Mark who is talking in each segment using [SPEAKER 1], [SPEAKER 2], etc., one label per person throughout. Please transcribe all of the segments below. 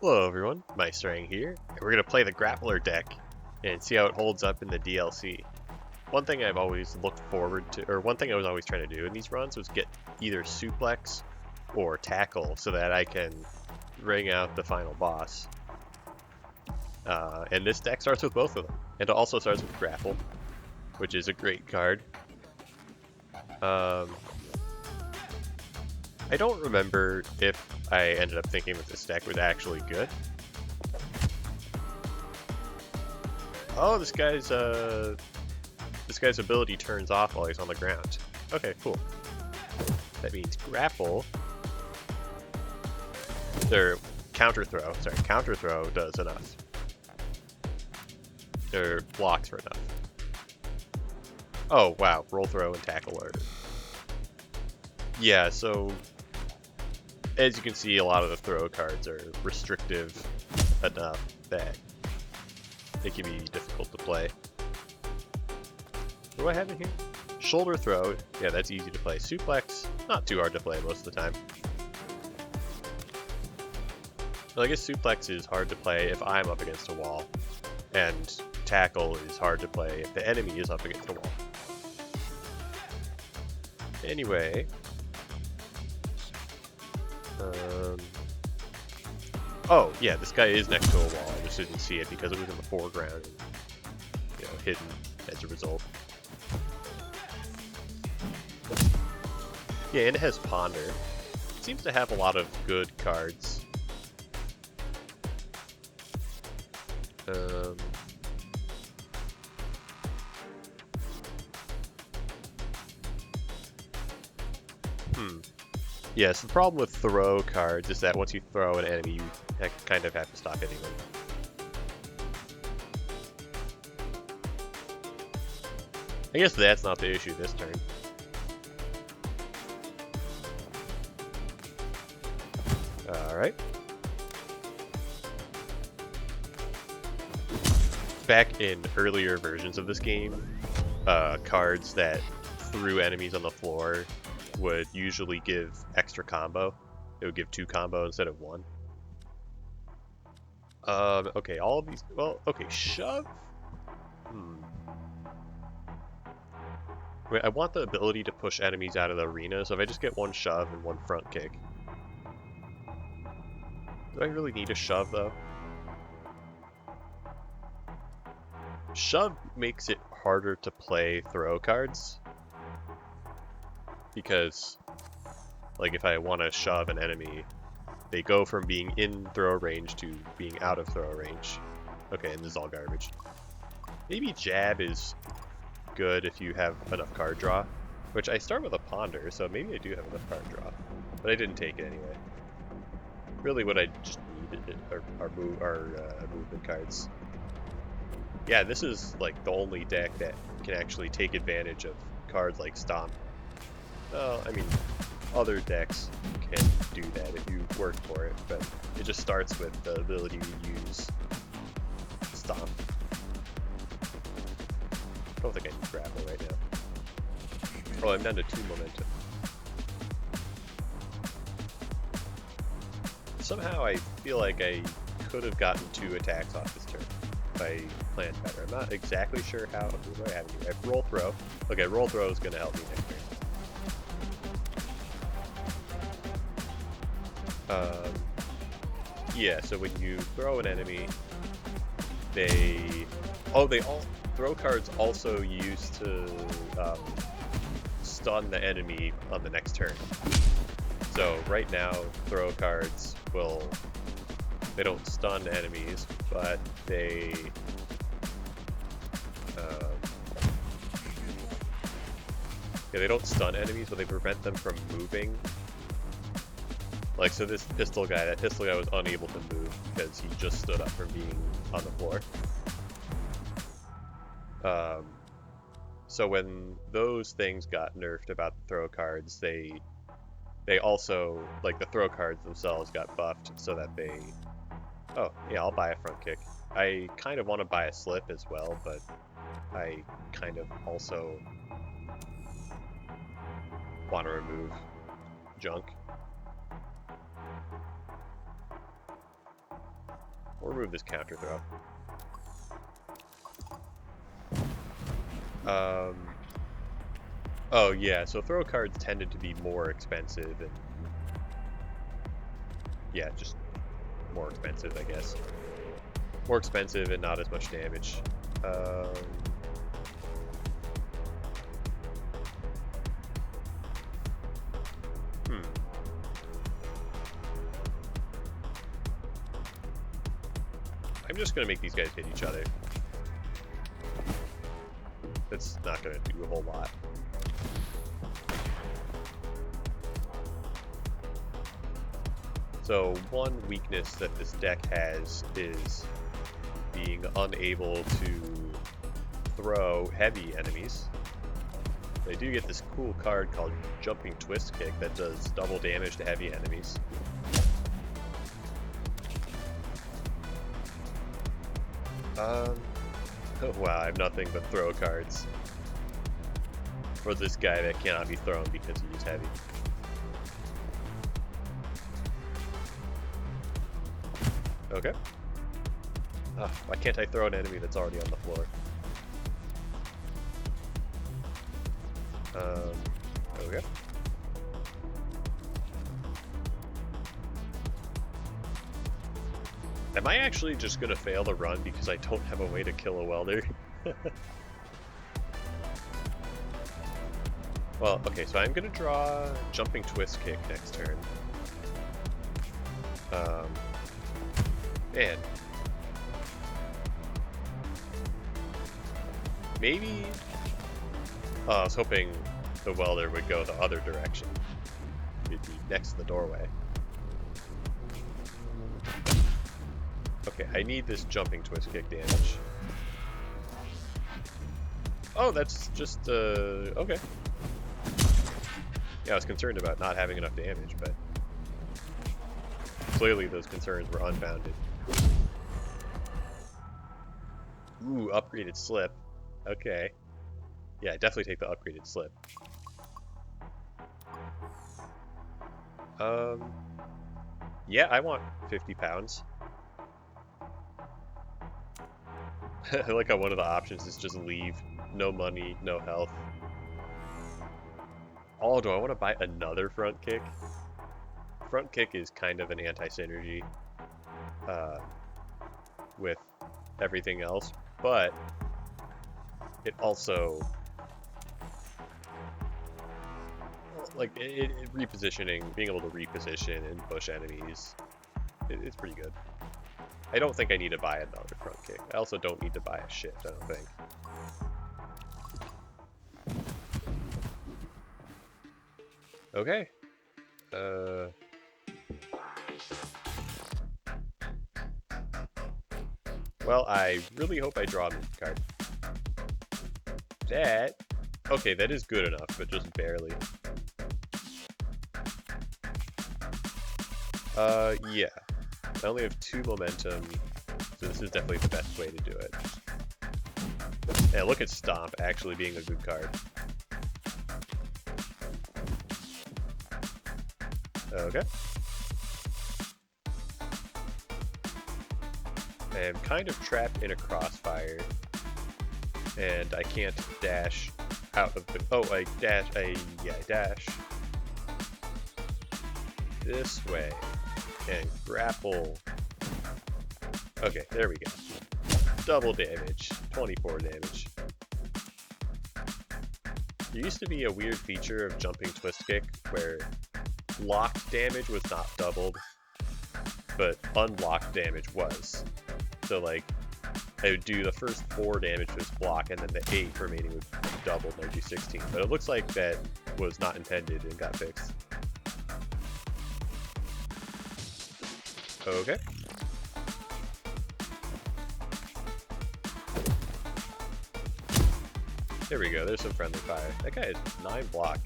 [SPEAKER 1] Hello everyone, Meisterang here, and we're going to play the Grappler deck and see how it holds up in the DLC. One thing I've always looked forward to, or one thing I was always trying to do in these runs was get either suplex or tackle so that I can ring out the final boss. And this deck starts with both of them, and it also starts with grapple, which is a great card. I don't remember if I ended up thinking that this deck was actually good. Oh, this guy's ability turns off while he's on the ground. Okay, cool. That means grapple. Counter throw does enough. Or blocks for enough. Oh wow, roll throw and tackle are. Yeah, so as you can see, a lot of the throw cards are restrictive enough that they can be difficult to play. What do I have in here? Shoulder throw, yeah, that's easy to play. Suplex, not too hard to play most of the time. Well, I guess suplex is hard to play if I'm up against a wall, and tackle is hard to play if the enemy is up against a wall. Anyway, oh yeah, this guy is next to a wall. I just didn't see it because it was in the foreground, and, hidden as a result. Yeah, and it has Ponder. It seems to have a lot of good cards. Yes, the problem with throw cards is that once you throw an enemy, you kind of have to stop hitting them. I guess that's not the issue this turn. Alright. Back in earlier versions of this game, cards that threw enemies on the floor would usually give extra combo. It would give 2 combo instead of 1. Okay, all of these, well, okay, shove? Wait, I want the ability to push enemies out of the arena, so if I just get 1 shove and 1 front kick. Do I really need a shove, though? Shove makes it harder to play throw cards. Because, like, if I want to shove an enemy, they go from being in throw range to being out of throw range. Okay, and this is all garbage. Maybe jab is good if you have enough card draw, which I start with a ponder, so maybe I do have enough card draw, but I didn't take it anyway. Really, what I just needed are movement cards. Yeah, this is like the only deck that can actually take advantage of cards like Stomp. Well, I mean, other decks can do that if you work for it, but it just starts with the ability to use Stomp. I don't think I need grapple right now. Oh, I'm down to 2 momentum. Somehow I feel like I could have gotten 2 attacks off this turn if I planned better. I'm not exactly sure how. What do I have here? I have roll throw. Okay, roll throw is going to help me next turn. Yeah, so when you throw an enemy, throw cards also used to stun the enemy on the next turn. So right now, throw cards they don't stun enemies, but they they don't stun enemies, but they prevent them from moving. Like, so that pistol guy was unable to move because he just stood up from being on the floor. So when those things got nerfed about the throw cards, they also, like, the throw cards themselves got buffed so that they... Oh, yeah, I'll buy a front kick. I kind of want to buy a slip as well, but I kind of also want to remove junk. We'll remove this counter throw. Oh yeah, so throw cards tended to be more expensive and yeah, just more expensive, I guess. More expensive and not as much damage. I'm just gonna make these guys hit each other. That's not gonna do a whole lot. So one weakness that this deck has is being unable to throw heavy enemies. They do get this cool card called Jumping Twist Kick that does double damage to heavy enemies. Oh wow, I have nothing but throw cards for this guy that cannot be thrown because he is heavy. Okay. Why can't I throw an enemy that's already on the floor? Okay. Am I actually just gonna fail the run because I don't have a way to kill a welder? Well, okay, so I'm gonna draw Jumping Twist Kick next turn. Man. Maybe... Oh, I was hoping the welder would go the other direction. It'd be next to the doorway. Okay, I need this Jumping Twist Kick damage. Oh, that's just, okay. Yeah, I was concerned about not having enough damage, but... Clearly those concerns were unfounded. Ooh, upgraded slip. Okay. Yeah, definitely take the upgraded slip. Yeah, I want 50 pounds. I like how one of the options is just leave. No money, no health. Oh, do I want to buy another front kick? Front kick is kind of an anti-synergy with everything else, but it also like repositioning, being able to reposition and push enemies, it's pretty good. I don't think I need to buy another front kick. I also don't need to buy a shift, I don't think. Okay. Well, I really hope I draw a move card. That... Okay, that is good enough, but just barely. Yeah. I only have 2 momentum, so this is definitely the best way to do it. Yeah, look at Stomp actually being a good card. Okay. I am kind of trapped in a crossfire, and I can't dash out of the... Oh, I dash... I dash this way and grapple. Okay, there we go. Double damage, 24 damage. There used to be a weird feature of Jumping Twist Kick where locked damage was not doubled, but unlocked damage was. So like, I would do the first 4 damage to this block, and then the 8 remaining would be doubled, and I'd do 16. But it looks like that was not intended and got fixed. Okay. There we go, there's some friendly fire. That guy is 9 block.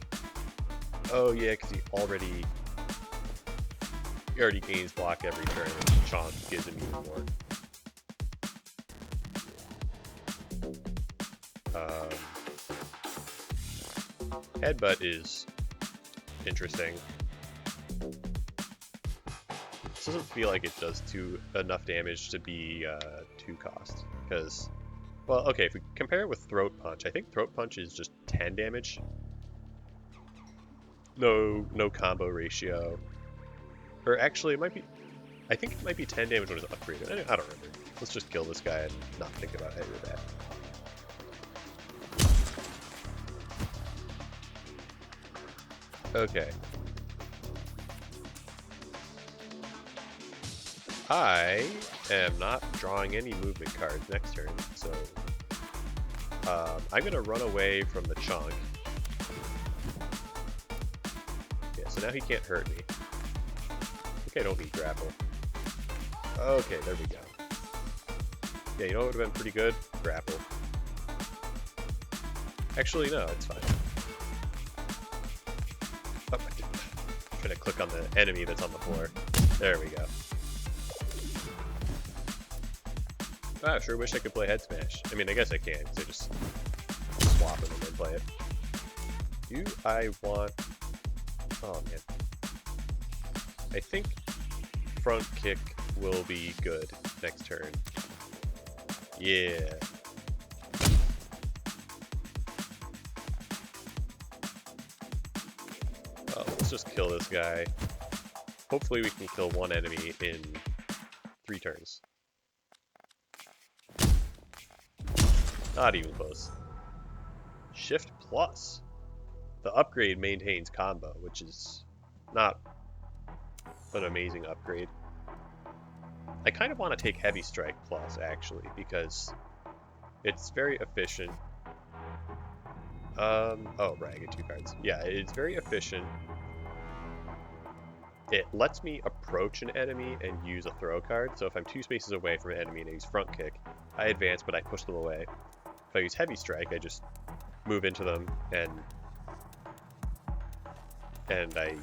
[SPEAKER 1] Oh yeah, because he already gains block every turn, and Chomp gives him even more. Headbutt is interesting. doesn't feel like it does enough damage to be 2 cost. Because, well, okay, if we compare it with Throat Punch, I think Throat Punch is just 10 damage. No combo ratio. Or actually, it might be... I think it might be 10 damage when it's upgraded. I don't remember. Let's just kill this guy and not think about any of that. Okay. I am not drawing any movement cards next turn, so I'm gonna run away from the chunk. Yeah, so now he can't hurt me. I think I don't need grapple. Okay, there we go. Yeah, you know what would have been pretty good? Grapple. Actually, no, it's fine. Oh, I'm gonna click on the enemy that's on the floor. There we go. I sure wish I could play Head Smash. I mean, I guess I can, because I just swap them and then play it. Do I want... Oh, man. I think front kick will be good next turn. Yeah. Let's just kill this guy. Hopefully we can kill one enemy in 3 turns. Not even close. Shift Plus. The upgrade maintains combo, which is not an amazing upgrade. I kind of want to take Heavy Strike Plus, actually, because it's very efficient. Oh, right, I get 2 cards. Yeah, it's very efficient. It lets me approach an enemy and use a throw card, so if I'm 2 spaces away from an enemy and I use front kick, I advance, but I push them away. If I use Heavy Strike, I just move into them and I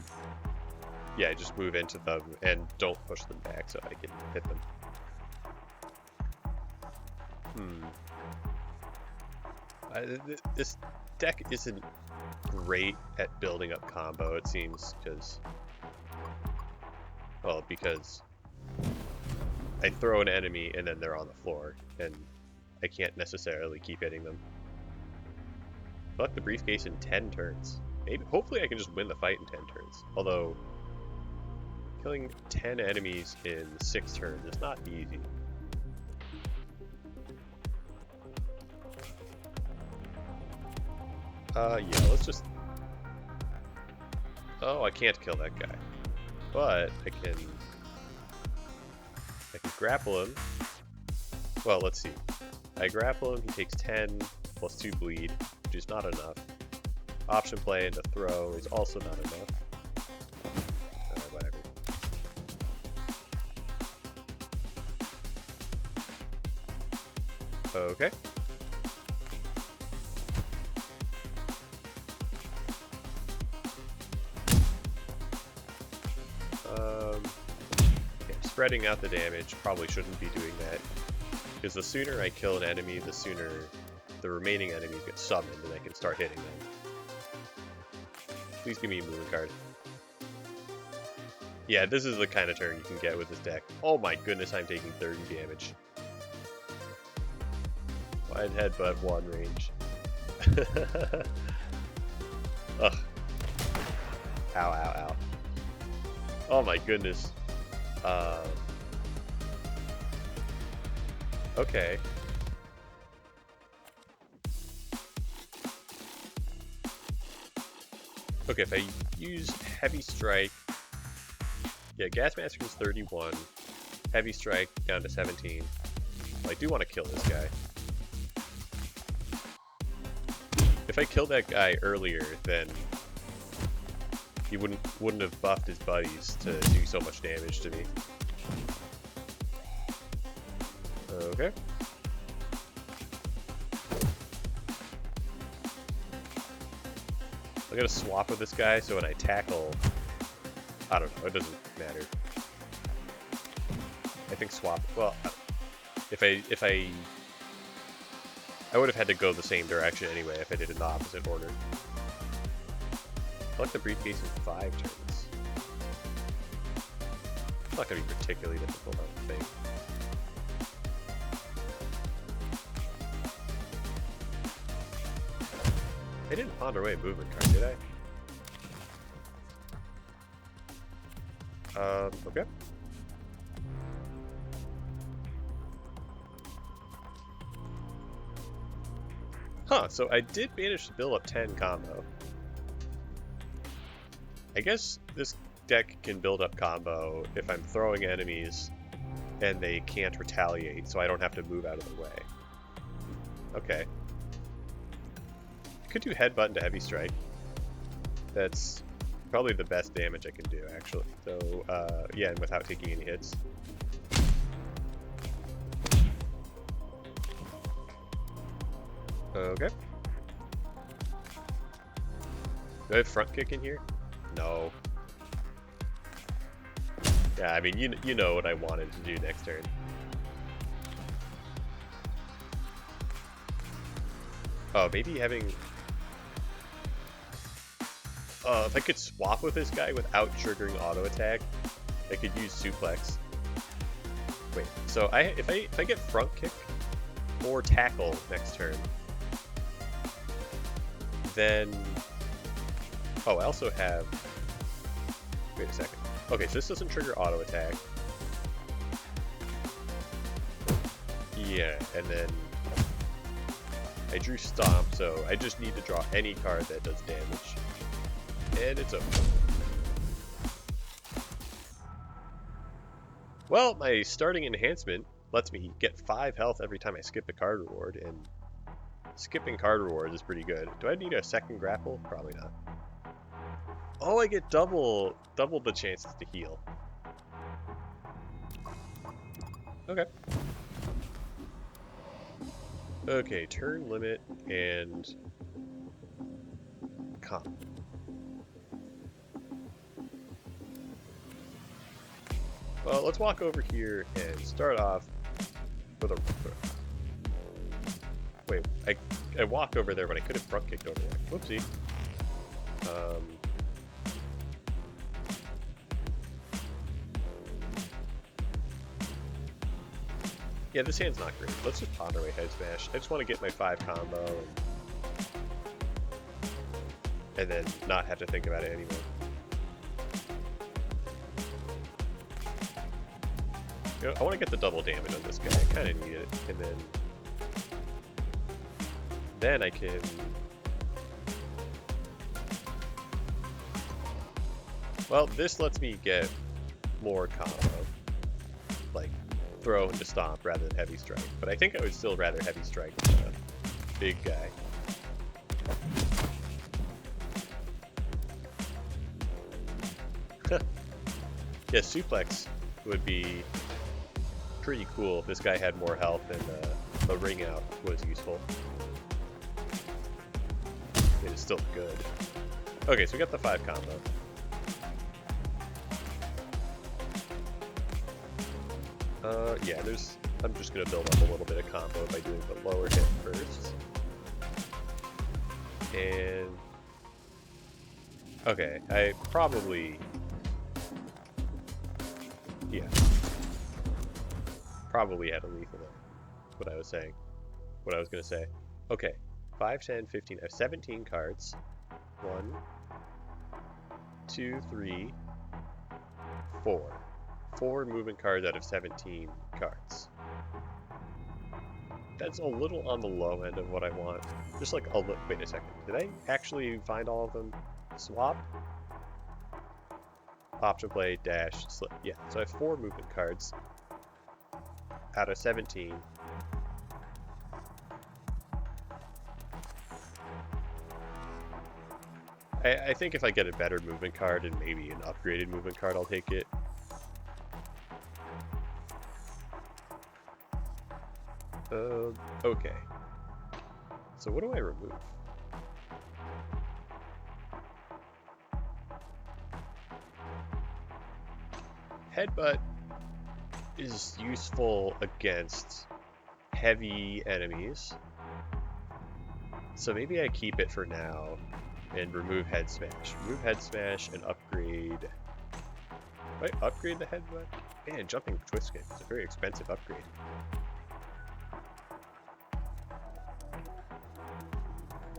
[SPEAKER 1] just move into them and don't push them back so I can hit them. This deck isn't great at building up combo, it seems, because I throw an enemy and then they're on the floor, and I can't necessarily keep hitting them. Collect the briefcase in 10 turns. Hopefully I can just win the fight in 10 turns. Although, killing 10 enemies in 6 turns is not easy. Yeah, let's just... Oh, I can't kill that guy. But I can grapple him. Well, let's see. I grapple him, he takes 10 plus 2 bleed, which is not enough. Option play into throw is also not enough. Whatever. Okay. Yeah, spreading out the damage, probably shouldn't be doing that. Because the sooner I kill an enemy, the sooner the remaining enemies get summoned and I can start hitting them. Please give me a moving card. Yeah, this is the kind of turn you can get with this deck. Oh my goodness, I'm taking 30 damage. Wide headbutt 1 range. Ugh. Ow, ow, ow. Oh my goodness. Okay. Okay, if I use Heavy Strike... Yeah, Gas Mask is 31. Heavy Strike down to 17. Well, I do want to kill this guy. If I killed that guy earlier, then he wouldn't have buffed his buddies to do so much damage to me. Okay. I'm gonna swap with this guy so when I tackle, I don't know, it doesn't matter. I think swap, well, if I would have had to go the same direction anyway if I did it in the opposite order. Collect the briefcase in 5 turns. It's not going to be particularly difficult, I don't think. I didn't ponder away a movement card, did I? Okay. Huh, so I did manage to build up 10 combo. I guess this deck can build up combo if I'm throwing enemies and they can't retaliate, so I don't have to move out of the way. Okay. I could do headbutt into heavy strike. That's probably the best damage I can do, actually. So, yeah, and without taking any hits. Okay. Do I have front kick in here? No. Yeah, I mean, you know what I wanted to do next turn. Oh, maybe having... if I could swap with this guy without triggering auto attack, I could use suplex. Wait, so if I get front kick or tackle next turn, then... Oh, I also have... Wait a second. Okay, so this doesn't trigger auto attack. Yeah, and then I drew stomp, so I just need to draw any card that does damage. And it's over. Well, my starting enhancement lets me get 5 health every time I skip a card reward, and skipping card rewards is pretty good. Do I need a second grapple? Probably not. Oh, I get double the chances to heal. Okay. Okay, turn limit and comp. Well, let's walk over here and start off with a... Wait, I walked over there, but I could have front kicked over there. Whoopsie. Yeah, this hand's not great. Let's just ponder away head smash. I just want to get my 5 combo and then not have to think about it anymore. You know, I want to get the double damage on this guy. I kind of need it, and then I can... Well, this lets me get more combo, like throw into stomp rather than heavy strike. But I think I would still rather heavy strike than a big guy. Yeah, suplex would be pretty cool if this guy had more health and the ring out was useful. It is still good. Okay, so we got the 5 combo. Yeah, I'm just gonna build up a little bit of combo by doing the lower hit first. And okay, I probably, yeah, probably had a lethal there. What I was saying, what I was gonna say. Okay, 5, 10, 15. I have 17 cards. 1, 2, 3, 4. 4 movement cards out of 17 cards. That's a little on the low end of what I want. Just like a little. Wait a second. Did I actually find all of them? Swap? Option play, dash, slip. Yeah, so I have 4 movement cards out of 17. I think if I get a better movement card and maybe an upgraded movement card, I'll take it. Okay. So what do I remove? Headbutt is useful against heavy enemies. So maybe I keep it for now and remove head smash. Remove head smash and upgrade Do I upgrade the headbutt? Man, jumping twist kick is a very expensive upgrade.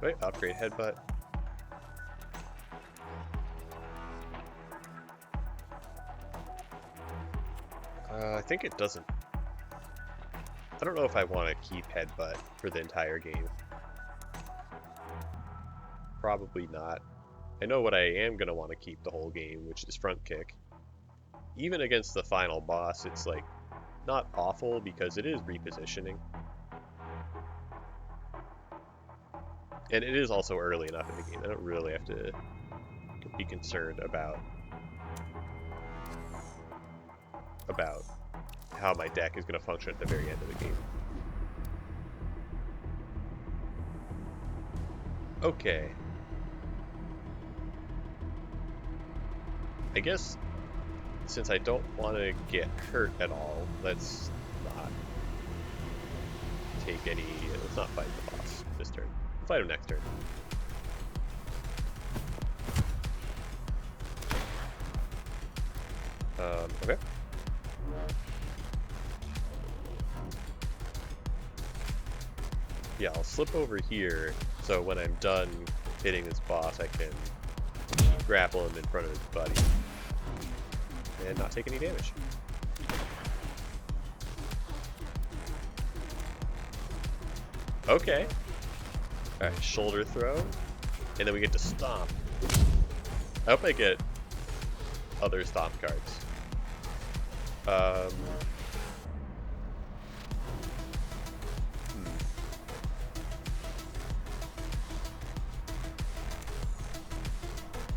[SPEAKER 1] Do I upgrade headbutt? I think it doesn't. I don't know if I want to keep headbutt for the entire game. Probably not. I know what I am going to want to keep the whole game, which is front kick. Even against the final boss, it's like not awful because it is repositioning. And it is also early enough in the game. I don't really have to be concerned about how my deck is going to function at the very end of the game. Okay. I guess since I don't want to get hurt at all, let's not take any... Let's not fight the boss this turn. We'll fight him next turn. Okay. Yeah, I'll slip over here, so when I'm done hitting this boss, I can grapple him in front of his buddy and not take any damage. Okay. Alright, shoulder throw, and then we get to stomp. I hope I get other stomp cards.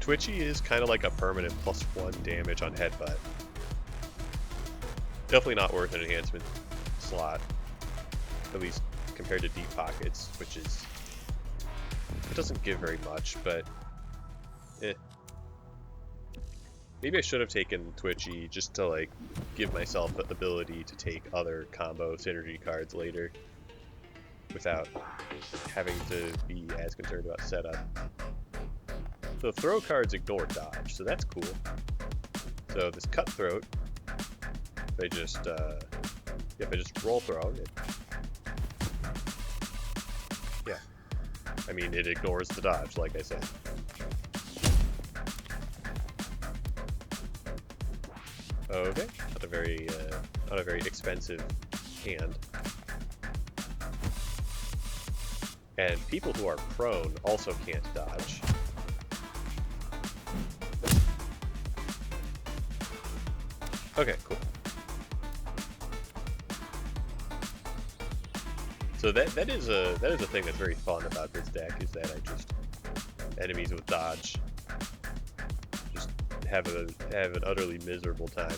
[SPEAKER 1] Twitchy is kind of like a permanent +1 damage on headbutt. Definitely not worth an enhancement slot, at least compared to deep pockets, which is... It doesn't give very much, but... Maybe I should have taken Twitchy just to like give myself the ability to take other combo synergy cards later without having to be as concerned about setup. So throw cards ignore dodge, so that's cool. So this cutthroat, if I just roll throw it, yeah. I mean, it ignores the dodge, like I said. Okay, not a very expensive hand. And people who are prone also can't dodge. Okay, cool. So that is a thing that's very fun about this deck, is that enemies with dodge just have an utterly miserable time.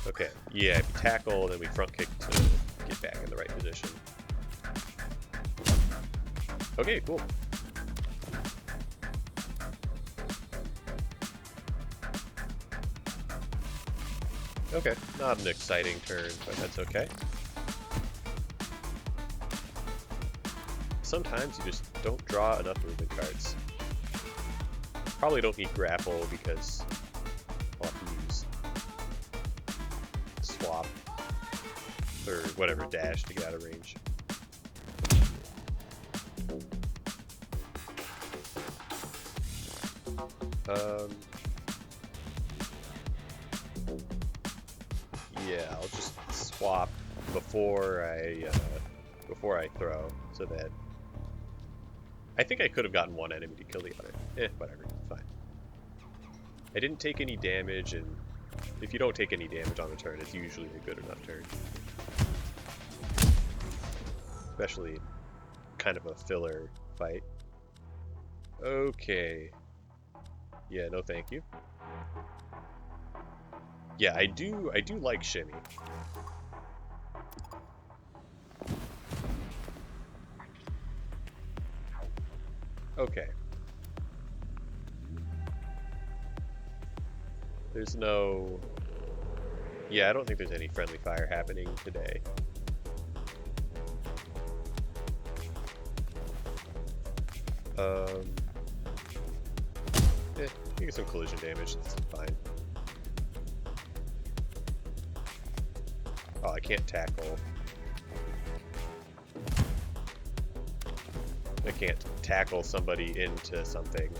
[SPEAKER 1] Okay, yeah, if you tackle, then we front kick to get back in the right position. Okay, cool. Okay, not an exciting turn, but that's okay. Sometimes you just don't draw enough movement cards. Probably don't need grapple because I'll have to use swap or whatever dash to get out of range. Yeah, I'll just swap before I throw, so that I think I could have gotten one enemy to kill the other. Whatever, fine. I didn't take any damage, and if you don't take any damage on a turn, it's usually a good enough turn. Especially kind of a filler fight. Okay. Yeah, no thank you. Yeah, I do like shimmy. Okay. There's no... Yeah, I don't think there's any friendly fire happening today. You get some collision damage. It's fine. Oh, I can't tackle. I can't tackle somebody into something.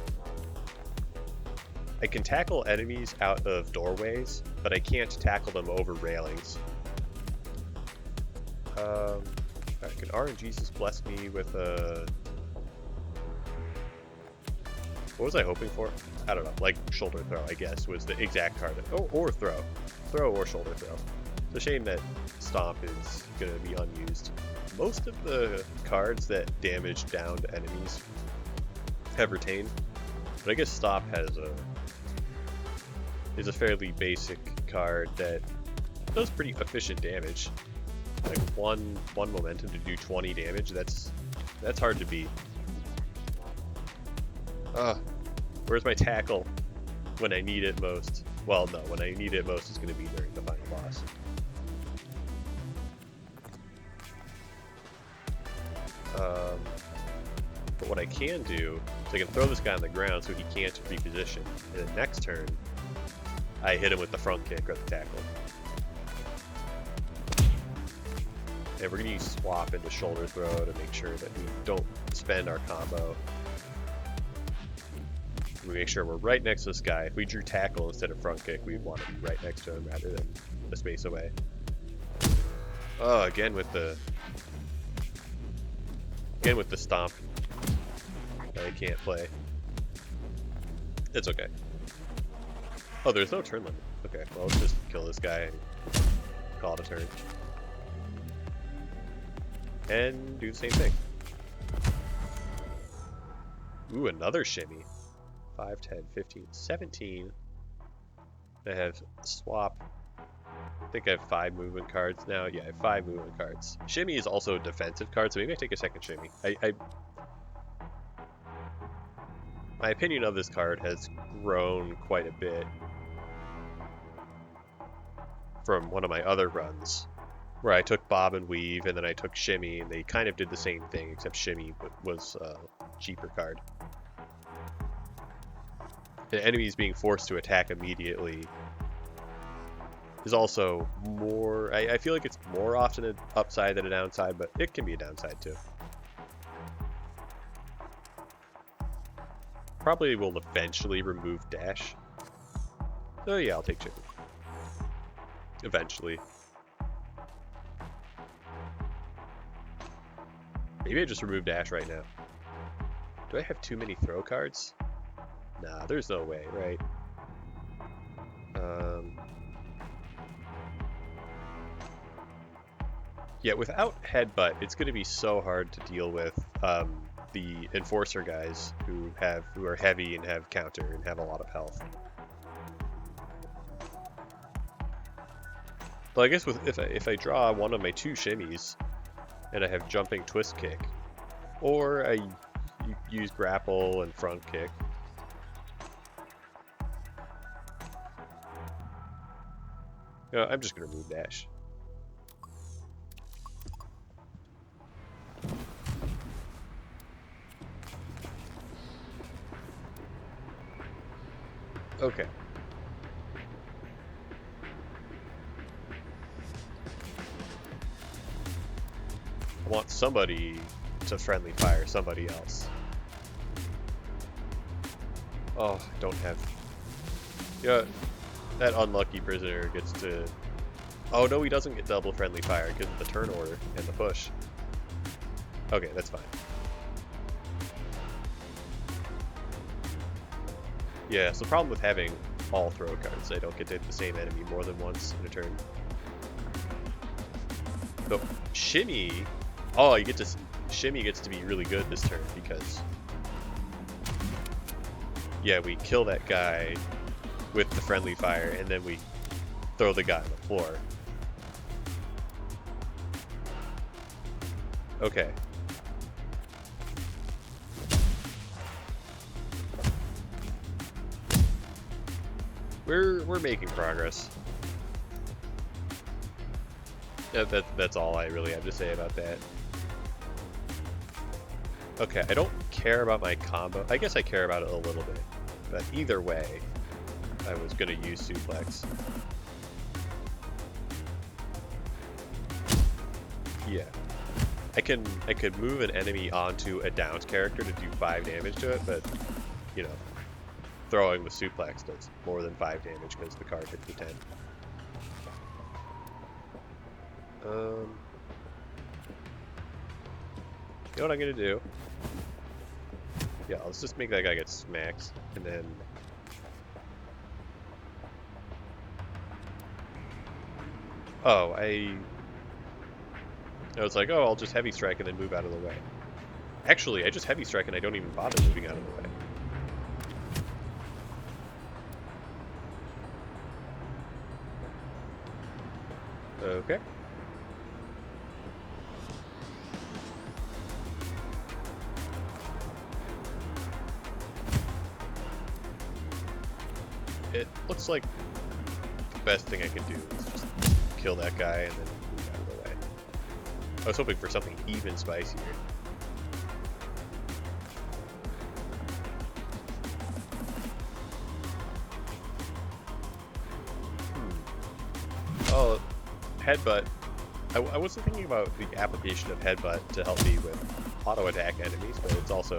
[SPEAKER 1] I can tackle enemies out of doorways, but I can't tackle them over railings. Can RNGesus bless me with a... What was I hoping for? I don't know. Like shoulder throw, I guess, was the exact card. Oh, or throw. Throw or shoulder throw. It's a shame that Stomp is going to be unused. Most of the cards that damage downed enemies have retained, but I guess Stomp is a fairly basic card that does pretty efficient damage. Like one momentum to do 20 damage. That's hard to beat. Where's my tackle when I need it most? Well, no, when I need it most is going to be during the final boss. But what I can do is I can throw this guy on the ground so he can't reposition. And then next turn, I hit him with the front kick or the tackle. And we're going to use swap into shoulder throw to make sure that we don't spend our combo. We make sure we're right next to this guy. If we drew tackle instead of front kick, we'd want to be right next to him rather than a space away. Oh, again with the stomp that I can't play. It's okay. Oh, there's no turn limit. Okay, well, let's just kill this guy and call it a turn. And do the same thing. Ooh, another shimmy. 5, 10, 15, 17. I have swap. I think I have 5 movement cards now. Yeah, I have 5 movement cards. Shimmy is also a defensive card, so maybe I take a second shimmy. My opinion of this card has grown quite a bit from one of my other runs, where I took bob and weave and then I took shimmy, and they kind of did the same thing, except shimmy was a cheaper card. The enemies being forced to attack immediately is also more... I feel like it's more often an upside than a downside, but it can be a downside too. Probably will eventually remove dash. So yeah, I'll take chicken. Eventually. Maybe I just remove dash right now. Do I have too many throw cards? Nah, there's no way, right? Yeah, without headbutt, it's going to be so hard to deal with the enforcer guys who are heavy and have counter and have a lot of health. But I guess if I draw one of my 2 shimmies and I have jumping twist kick, or I use grapple and front kick. I'm just going to remove dash. Okay. I want somebody to friendly fire somebody else. Oh, I don't have... Yeah, that unlucky prisoner gets to... Oh no, he doesn't get double friendly fire because of the turn order and the push. Okay, that's fine. Yeah, so the problem with having all throw cards, I don't get to hit the same enemy more than once in a turn. So, shimmy... Oh, shimmy gets to be really good this turn because... Yeah, we kill that guy with the friendly fire, and then we throw the guy on the floor. Okay. We're making progress. That's all I really have to say about that. Okay, I don't care about my combo. I guess I care about it a little bit. But either way, I was going to use suplex. Yeah. I could move an enemy onto a downed character to do 5 damage to it, but, you know, throwing the suplex does more than 5 damage because the card hits the 10. You know what I'm going to do? Yeah, let's just make that guy get smacked, and then... Oh, I was like, oh, I'll just heavy strike and then move out of the way. Actually, I just heavy strike and I don't even bother moving out of the way. Okay. It looks like the best thing I can do is just kill that guy and then move out of the way. I was hoping for something even spicier. Oh, headbutt. I wasn't thinking about the application of headbutt to help me with auto attack enemies, but it's also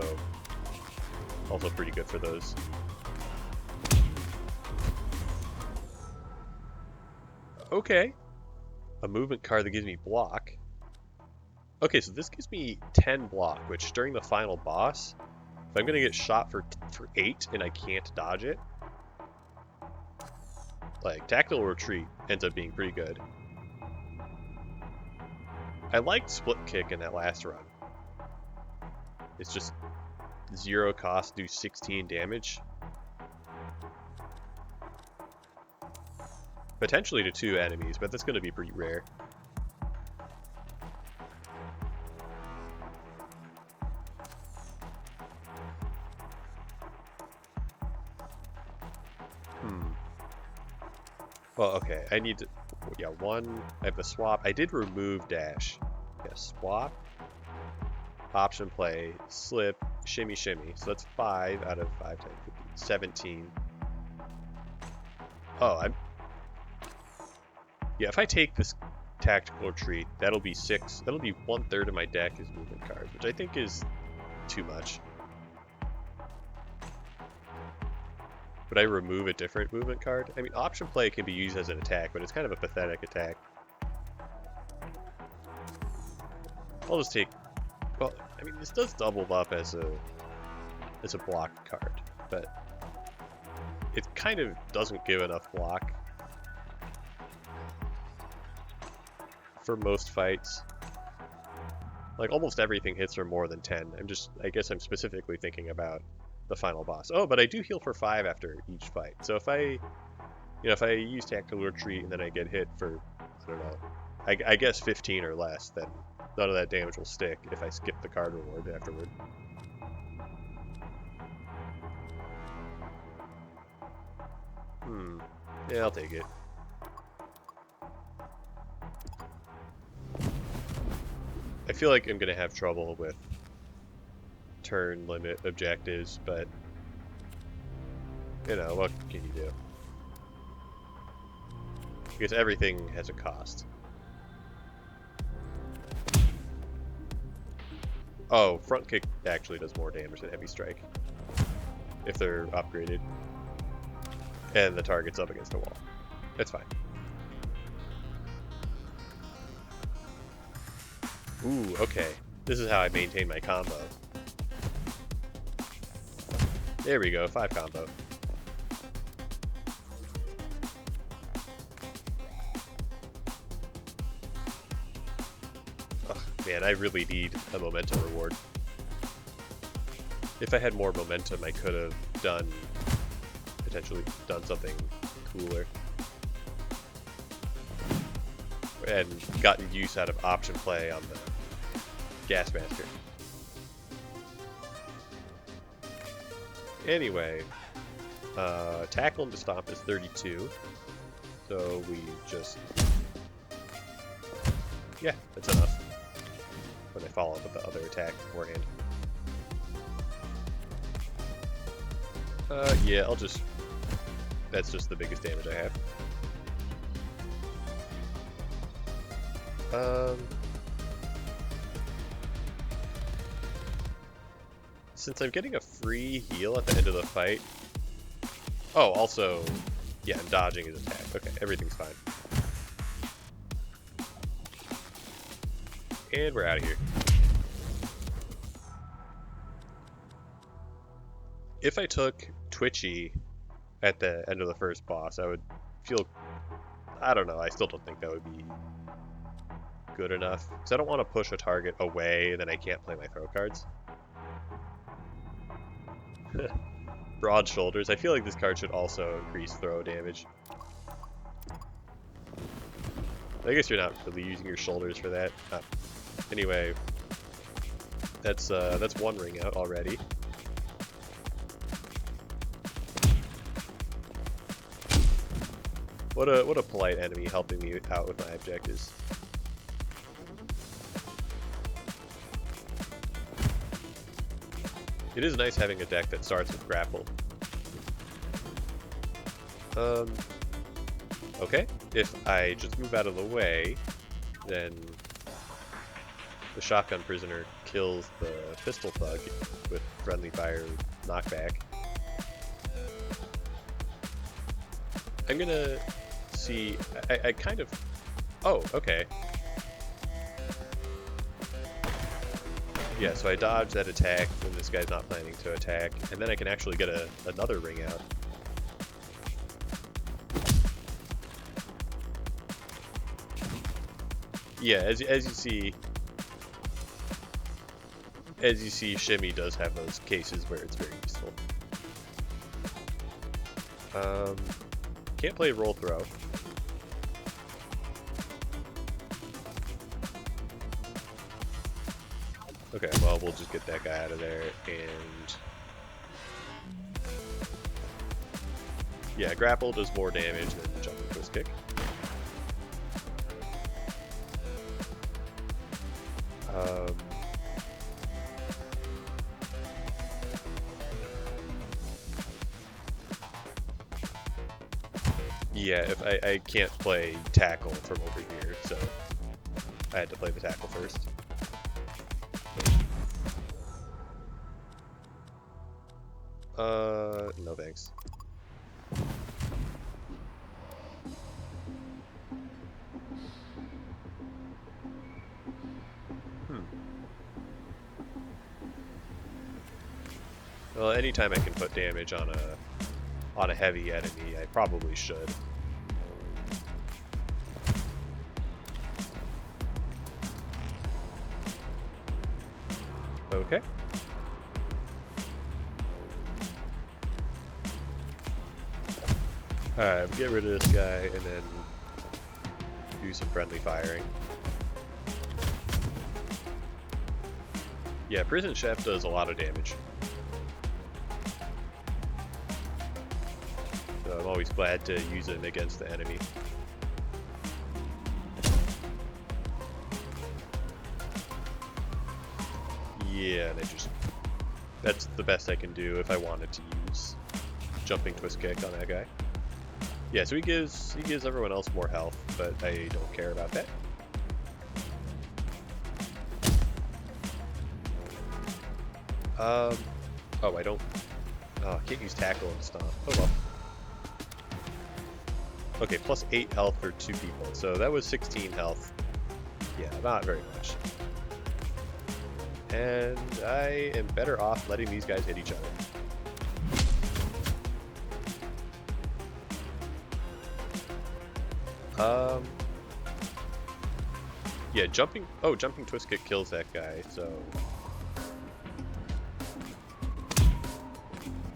[SPEAKER 1] pretty good for those. Okay. A movement card that gives me block. Okay, so this gives me 10 block, which during the final boss, if I'm gonna get shot for 8 and I can't dodge it, like tactical retreat ends up being pretty good. I liked split kick in that last run. It's just 0 cost, do 16 damage. Potentially to 2 enemies, but that's going to be pretty rare. Well, okay, I need to... Yeah, 1... I have the swap. I did remove dash. Yeah, swap. Option play. Slip. Shimmy, shimmy. So that's 5 out of 5, 10, 15, 17. Oh, I'm... Yeah, if I take this tactical retreat, that'll be 6. That'll be 1/3 of my deck is movement cards, which I think is too much. Would I remove a different movement card? I mean, option play can be used as an attack, but it's kind of a pathetic attack. I'll just take... Well, I mean, this does double up as a block card, but it kind of doesn't give enough block for most fights. Like, almost everything hits for more than 10. I guess I'm specifically thinking about the final boss. Oh, but I do heal for 5 after each fight. So if I use tactical retreat and then I get hit for, I don't know, I guess 15 or less, then none of that damage will stick if I skip the card reward afterward. Yeah, I'll take it. I feel like I'm going to have trouble with turn limit objectives, but, you know, what can you do? Because everything has a cost. Oh, front kick actually does more damage than heavy strike if they're upgraded and the target's up against a wall. It's fine. Ooh, okay. This is how I maintain my combo. There we go, 5 combo. Ugh, man, I really need a momentum reward. If I had more momentum, I could have potentially done something cooler. And gotten use out of option play on the Gas Master. Anyway, tackle into stomp is 32, so we just... Yeah, that's enough. When I follow up with the other attack beforehand. Yeah, I'll just... That's just the biggest damage I have. Since I'm getting a free heal at the end of the fight... Oh, also... Yeah, I'm dodging his attack. Okay, everything's fine. And we're out of here. If I took Twitchy at the end of the first boss, I would feel... I don't know, I still don't think that would be good enough. Because I don't want to push a target away, and then I can't play my throw cards. Broad shoulders. I feel like this card should also increase throw damage. I guess you're not really using your shoulders for that. Anyway, that's one ring out already. What a polite enemy helping me out with my objectives. It is nice having a deck that starts with grapple. Okay, if I just move out of the way, then the shotgun prisoner kills the pistol thug with friendly fire knockback. I'm gonna see... I kind of... Oh, okay. Yeah, so I dodge that attack when this guy's not planning to attack, and then I can actually get another ring out. Yeah, as you see, Shimmy does have those cases where it's very useful. Can't play roll throw. Okay, well, we'll just get that guy out of there, and... Yeah, grapple does more damage than jumping twist kick. Yeah, if I can't play tackle from over here, so I had to play the tackle first. No thanks. Well, anytime I can put damage on a heavy enemy, I probably should. Okay. Alright, get rid of this guy and then do some friendly firing. Yeah, Prison Chef does a lot of damage. So I'm always glad to use him against the enemy. Yeah, and that's the best I can do if I wanted to use jumping twist kick on that guy. Yeah, so he gives everyone else more health, but I don't care about that. Oh, I don't... Oh, I can't use tackle and stomp. Oh well. Okay, plus 8 health for 2 people, so that was 16 health. Yeah, not very much. And I am better off letting these guys hit each other. Yeah, jumping twist kick kills that guy, so...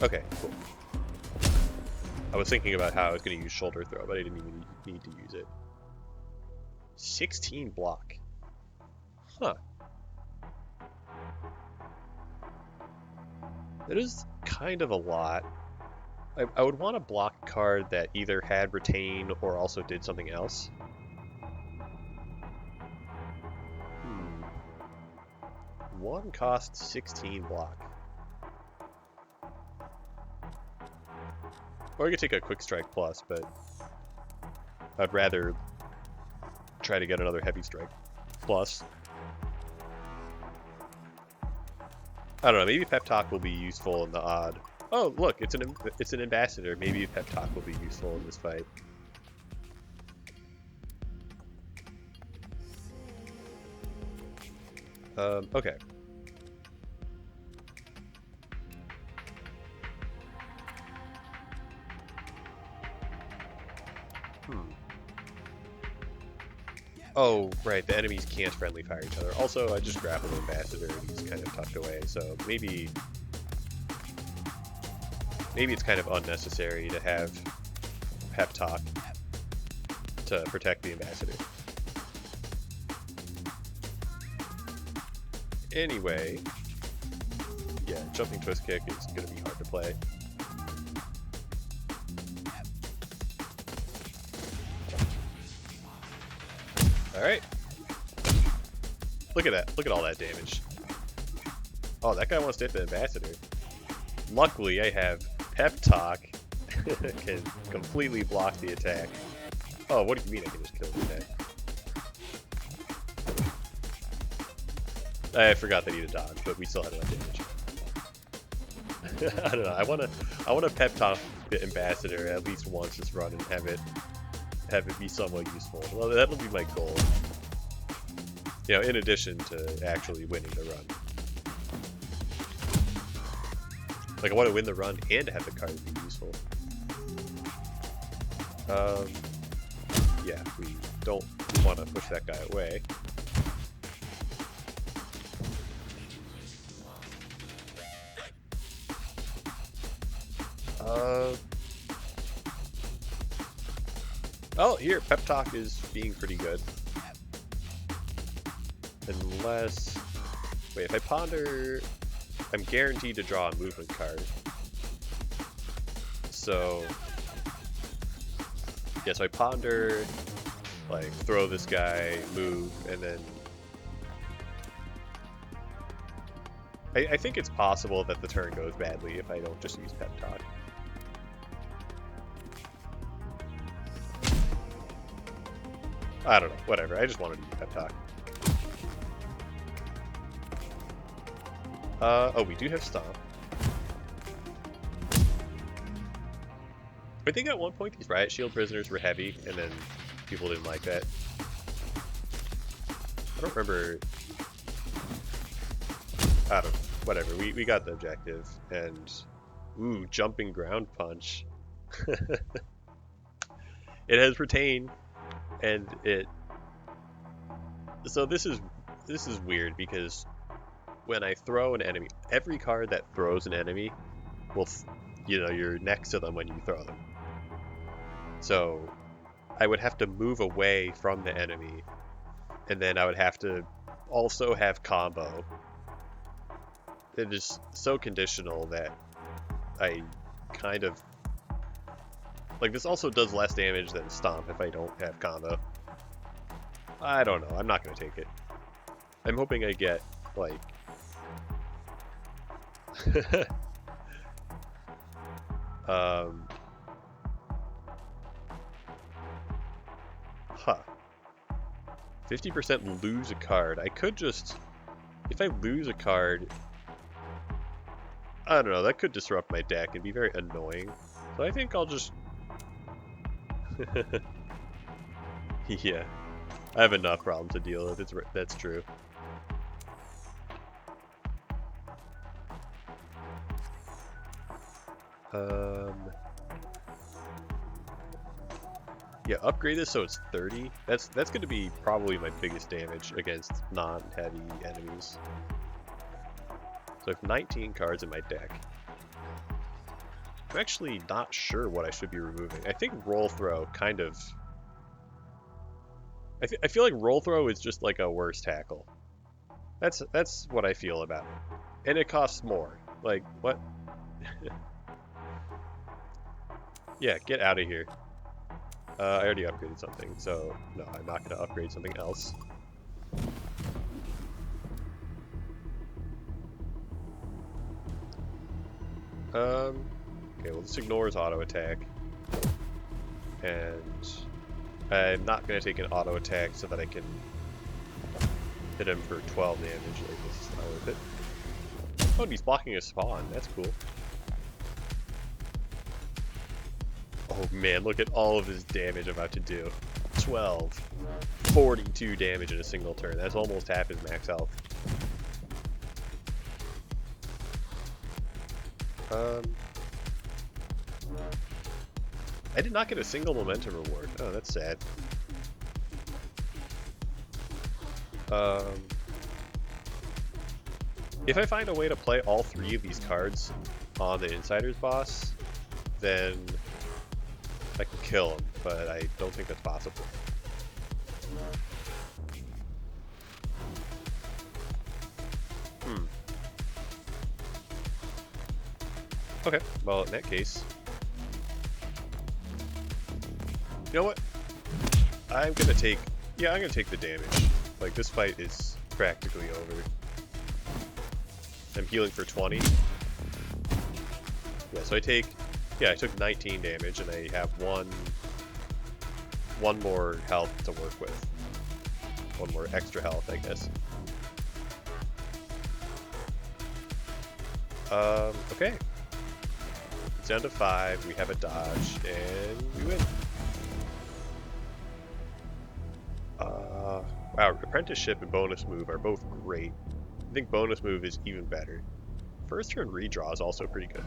[SPEAKER 1] Okay, cool. I was thinking about how I was going to use shoulder throw, but I didn't even need to use it. 16 block. Huh. That is kind of a lot. I would want a block card that either had retain or also did something else. One costs 16 block. Or I could take a quick strike plus, but I'd rather try to get another heavy strike plus. I don't know, maybe pep talk will be useful in the odd. Oh, look, it's an ambassador. Maybe pep talk will be useful in this fight. Okay. Oh, right, the enemies can't friendly fire each other. Also, I just grappled the ambassador and he's kind of tucked away, so maybe it's kind of unnecessary to have pep talk to protect the ambassador. Anyway, yeah, jumping twist kick is going to be hard to play. Alright. Look at that. Look at all that damage. Oh, that guy wants to hit the ambassador. Luckily, I have pep talk. Can completely block the attack. Oh, what do you mean I can just kill the attack? I forgot that he had a dodge, but we still had enough damage. I don't know. I wanna pep talk the ambassador at least once this run and have it be somewhat useful. Well, that'll be my goal. You know, in addition to actually winning the run. Like, I want to win the run and have the card be useful. Yeah, we don't want to push that guy away. Oh, here, pep talk is being pretty good. Unless... Wait, if I ponder... I'm guaranteed to draw a movement card. So... Yeah, so I ponder, like, throw this guy, move, and then... I think it's possible that the turn goes badly if I don't just use pep talk. I don't know, whatever, I just wanted to use pep talk. Oh, we do have stomp. I think at one point these riot shield prisoners were heavy, and then people didn't like that. I don't remember... I don't know, whatever, we got the objective, and... Ooh, jumping ground punch. It has retain, and it... So this is weird, because when I throw an enemy, every card that throws an enemy will, you know, you're next to them when you throw them. So I would have to move away from the enemy, and then I would have to also have combo. It is so conditional that I kind of... Like, this also does less damage than stomp if I don't have combo. I don't know, I'm not going to take it. I'm hoping I get, like... Huh. 50% lose a card. I could just... If I lose a card... I don't know, that could disrupt my deck and be very annoying. So I think I'll just... Yeah. I have enough problems to deal with, that's true. Yeah, upgrade this so it's 30. That's going to be probably my biggest damage against non-heavy enemies. So I have 19 cards in my deck. I'm actually not sure what I should be removing. I think roll throw kind of... I feel like roll throw is just like a worse tackle. That's what I feel about it. And it costs more. Like, what? Yeah, get out of here. I already upgraded something, so no, I'm not going to upgrade something else. Okay, well, this ignores auto attack. And I'm not going to take an auto attack so that I can hit him for 12 damage. Like, this is not worth it. Oh, and he's blocking a spawn. That's cool. Oh man, look at all of his damage I'm about to do. 12. 42 damage in a single turn. That's almost half his max health. I did not get a single momentum reward. Oh, that's sad. If I find a way to play all 3 of these cards on the Insider's boss, then I can kill him, but I don't think that's possible. Okay, well, in that case... You know what? I'm gonna take the damage. Like, this fight is practically over. I'm healing for 20. Yeah, so I took 19 damage, and I have one more health to work with. One more extra health, I guess. Okay. It's down to 5, we have a dodge, and we win. Wow, apprenticeship and bonus move are both great. I think bonus move is even better. First turn redraw is also pretty good.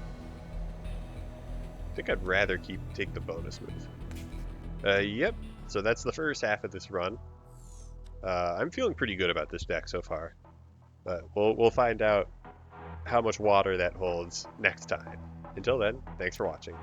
[SPEAKER 1] I think I'd rather take the bonus move. Yep, so that's the first half of this run. I'm feeling pretty good about this deck so far. But we'll find out how much water that holds next time. Until then, thanks for watching.